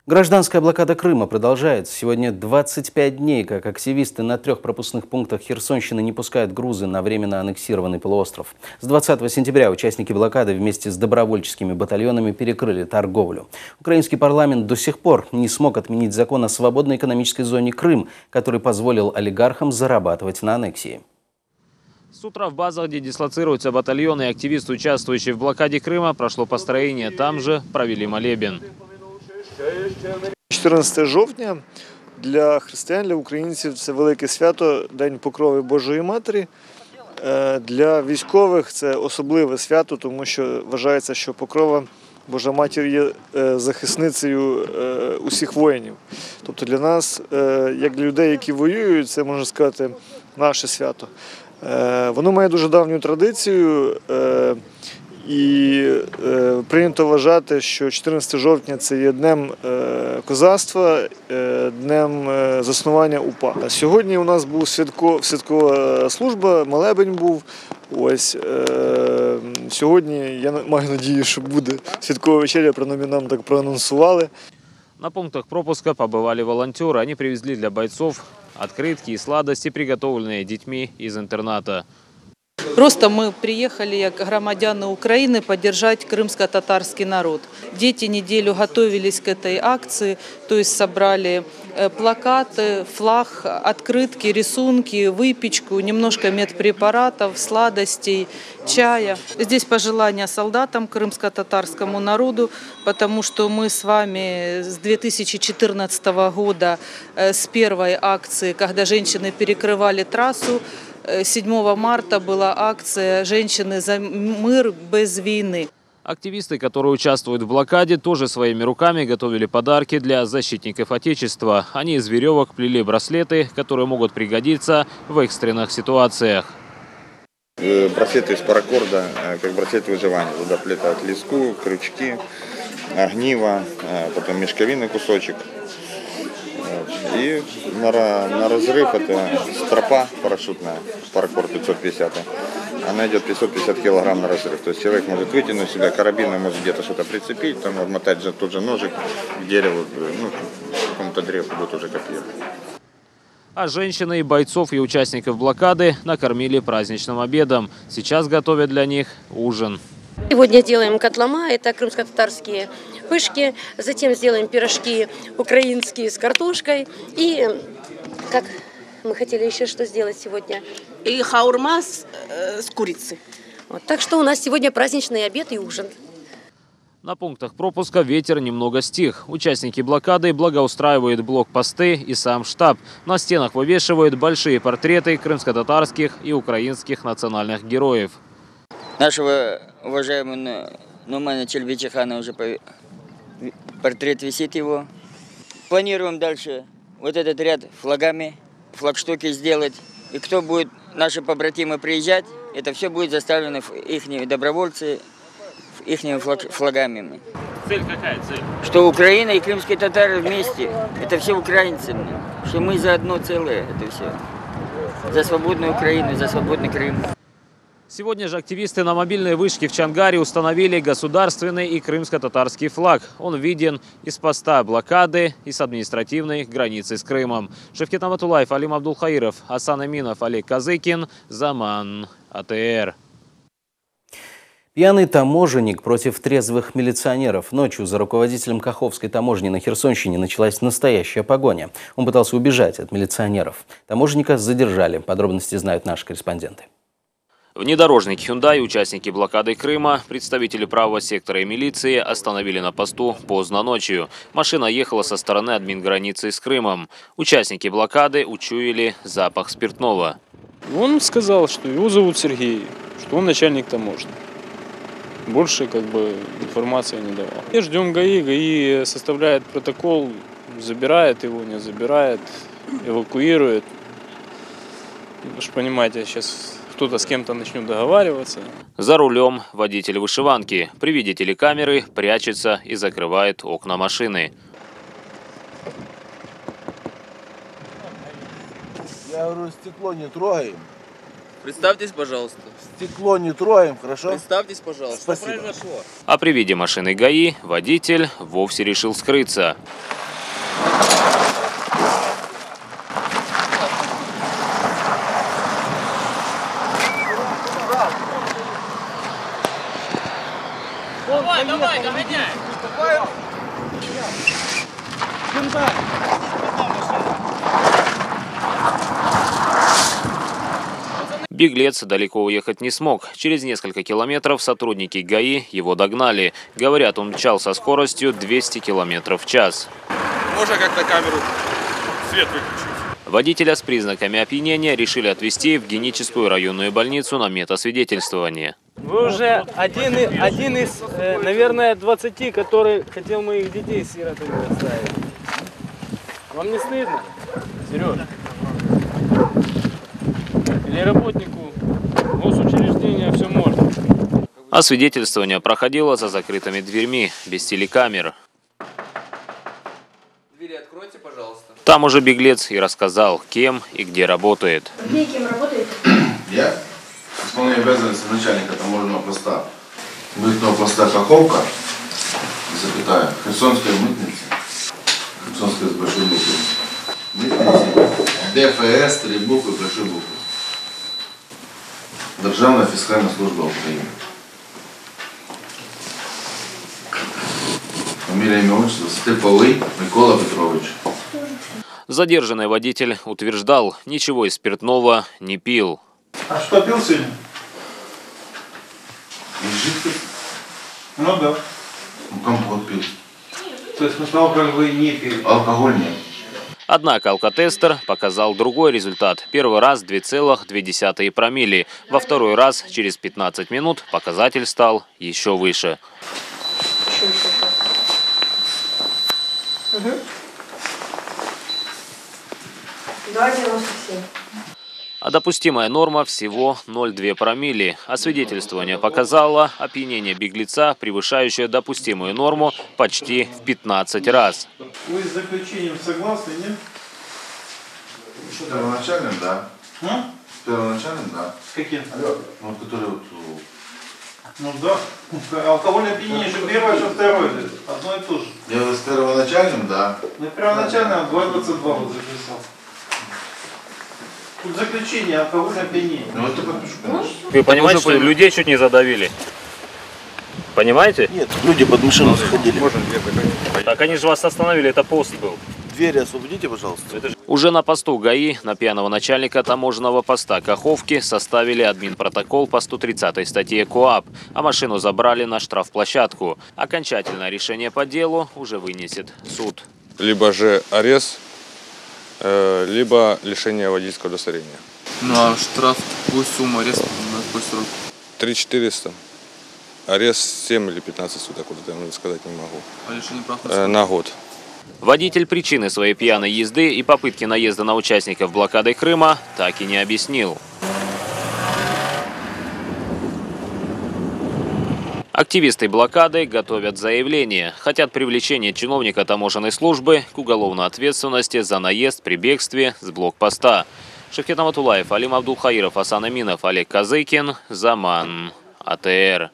Гражданская блокада Крыма продолжается. Сегодня 25 дней, как активисты на 3 пропускных пунктах Херсонщины не пускают грузы на временно аннексированный полуостров. С 20 сентября участники блокады вместе с добровольческими батальонами перекрыли торговлю. Украинский парламент до сих пор не смог отменить закон о свободной экономической зоне Крым, который позволил олигархам зарабатывать на аннексии. С утра в базах, где дислоцируются батальоны и активисты, участвующие в блокаде Крыма, прошло построение. Там же провели молебен. 14 жовтня для християн, для українців це велике свято, День Покрови Божої Матері. Для військових це особливе свято, тому що вважається, що Покрова Божа Матір є захисницею усіх воїнів. Тобто для нас, як для людей, які воюють, це, можна сказати, наше свято. Воно має дуже давню традицію. І прийнято вважати, що 14 жовтня – це є днем козацтва, днем заснування УПА. Сьогодні у нас була святкова служба, молебень був. Ось сьогодні, я маю надію, що буде святкова вечеря, принаймні нам так проанонсували. На пунктах пропуска побывали волонтеры. Они привезли для бойцов открытки и сладости, приготовленные детьми из интерната. Просто мы приехали, как громадяне Украины, поддержать крымско-татарский народ. Дети неделю готовились к этой акции, то есть собрали плакаты, флаг, открытки, рисунки, выпечку, немножко медпрепаратов, сладостей, чая. Здесь пожелания солдатам, крымско-татарскому народу, потому что мы с вами с 2014 года, с первой акции, когда женщины перекрывали трассу, 7 марта была акция «Женщины за мир без войны». Активисты, которые участвуют в блокаде, тоже своими руками готовили подарки для защитников Отечества. Они из веревок плели браслеты, которые могут пригодиться в экстренных ситуациях. Браслеты из паракорда, как браслеты выживания. Туда плетают леску, крючки, огниво, потом мешковинный кусочек. И на разрыв это стропа парашютная, паракорд 550. Она идет 550 килограмм на разрыв. То есть человек может вытянуть себя, карабином может где-то что-то прицепить, там обмотать тот же ножик к дереву, ну, к какому-то древу будет уже копье. А женщины и бойцов и участников блокады накормили праздничным обедом. Сейчас готовят для них ужин. Сегодня делаем котлама, это крымско-татарские пышки, затем сделаем пирожки украинские с картошкой и, как мы хотели еще что сделать сегодня? И хаурма с курицей. Вот, так что у нас сегодня праздничный обед и ужин. На пунктах пропуска ветер немного стих. Участники блокады благоустраивают блокпосты и сам штаб. На стенах вывешивают большие портреты крымско-татарских и украинских национальных героев. Нашего уважаемого Нумана Челбичихана уже портрет висит его. Планируем дальше вот этот ряд флагами, флагштоки сделать. И кто будет, наши побратимы, приезжать, это все будет заставлено их добровольцы, их флагами. Цель какая? Цель? Что Украина и крымские татары вместе. Это все украинцы. Что мы за одно целое. Это все. За свободную Украину, за свободный Крым. Сегодня же активисты на мобильной вышке в Чангаре установили государственный и крымско-татарский флаг. Он виден из поста блокады и с административной границы с Крымом. Шевкет Аматулаев, Алим Абдулхаиров, Асан Аминов, Олег Казыкин, Заман, АТР. Пьяный таможенник против трезвых милиционеров. Ночью за руководителем Каховской таможни на Херсонщине началась настоящая погоня. Он пытался убежать от милиционеров. Таможенника задержали. Подробности знают наши корреспонденты. Внедорожник Hyundai участники блокады Крыма, представители правого сектора и милиции остановили на посту поздно ночью. Машина ехала со стороны админграницы с Крымом. Участники блокады учуяли запах спиртного. Он сказал, что его зовут Сергей, что он начальник таможни. Больше информации не давал. И ждем ГАИ. ГАИ составляет протокол, забирает его, не забирает, эвакуирует. Вы же понимаете, сейчас кто-то с кем-то начнет договариваться. За рулем водитель вышиванки. При виде телекамеры прячется и закрывает окна машины. Я говорю, стекло не трогаем. Представьтесь, пожалуйста. Стекло не троем, хорошо? Представьтесь, пожалуйста. Спасибо. А при виде машины ГАИ водитель вовсе решил скрыться. Давай, догоняй! Беглец далеко уехать не смог. Через несколько километров сотрудники ГАИ его догнали. Говорят, он мчал со скоростью 200 километров в час. Можно как-то камеру, свет выключить? Водителя с признаками опьянения решили отвезти в Геническую районную больницу на медосвидетельствование. Вы уже один из, наверное, 20, который хотел моих детей сиротами оставить. Вам не стыдно, Сереж? Или работнику госучреждения все можно? Освидетельствование проходило за закрытыми дверьми, без телекамер. Двери откройте, пожалуйста. Там уже беглец и рассказал, кем и где работает. Где кем работаете? Я исполняю обязанности начальника таможенного поста. Мытного поста Каховка, запятая, Херсонская мытница, Херсонская с большой буквы, мытница, ДФС, 3 буквы, большой буквы. Державная фискальная служба Украины. Фамилия, имя, отчество, Степовый Микола Петрович. Задержанный водитель утверждал, ничего из спиртного не пил. А что пил сегодня? Жидкость? Ну да. Ну, компот пил. То есть алкоголь вы не пили? Алкоголь нет. Однако алкотестер показал другой результат. Первый раз 2,2 промилле. Во второй раз, через 15 минут, показатель стал еще выше. Угу. 2,97. А допустимая норма всего 0,2 промилле. Освидетельствование показало опьянение беглеца, превышающее допустимую норму почти в 15 раз. Вы с заключением согласны, нет? Первоначальным, да. Первоначальным, да. С каким? Ну, который вот... Ну да. Алкогольное опьянение, что первое, что второе. Одно и то же. Я с первоначальным, да. Ну, первоначально 2,22 вот записал. Тут заключение, алкогольное опьянение. Ну, это подпишу, конечно. Вы понимаете, что людей чуть не задавили? Понимаете? Нет, люди под машину заходили. Так они же вас остановили, это пост был. Двери освободите, пожалуйста. Уже на посту ГАИ на пьяного начальника таможенного поста Каховки составили админпротокол по 130 статье КоАП, а машину забрали на штрафплощадку. Окончательное решение по делу уже вынесет суд. Либо же арест, либо лишение водительского удостоверения. Ну а штраф, какую сумму, арест, на какой срок? 3400. Арест 7 или 15 суток, вот это я сказать не могу. А лишение прав На год. Водитель причины своей пьяной езды и попытки наезда на участников блокады Крыма так и не объяснил. Активисты блокады готовят заявление. Хотят привлечения чиновника таможенной службы к уголовной ответственности за наезд при бегстве с блокпоста. Шевкет Аматулаев, Алим Абдулхаиров, Асан Аминов, Олег Козыкин, Заман, АТР.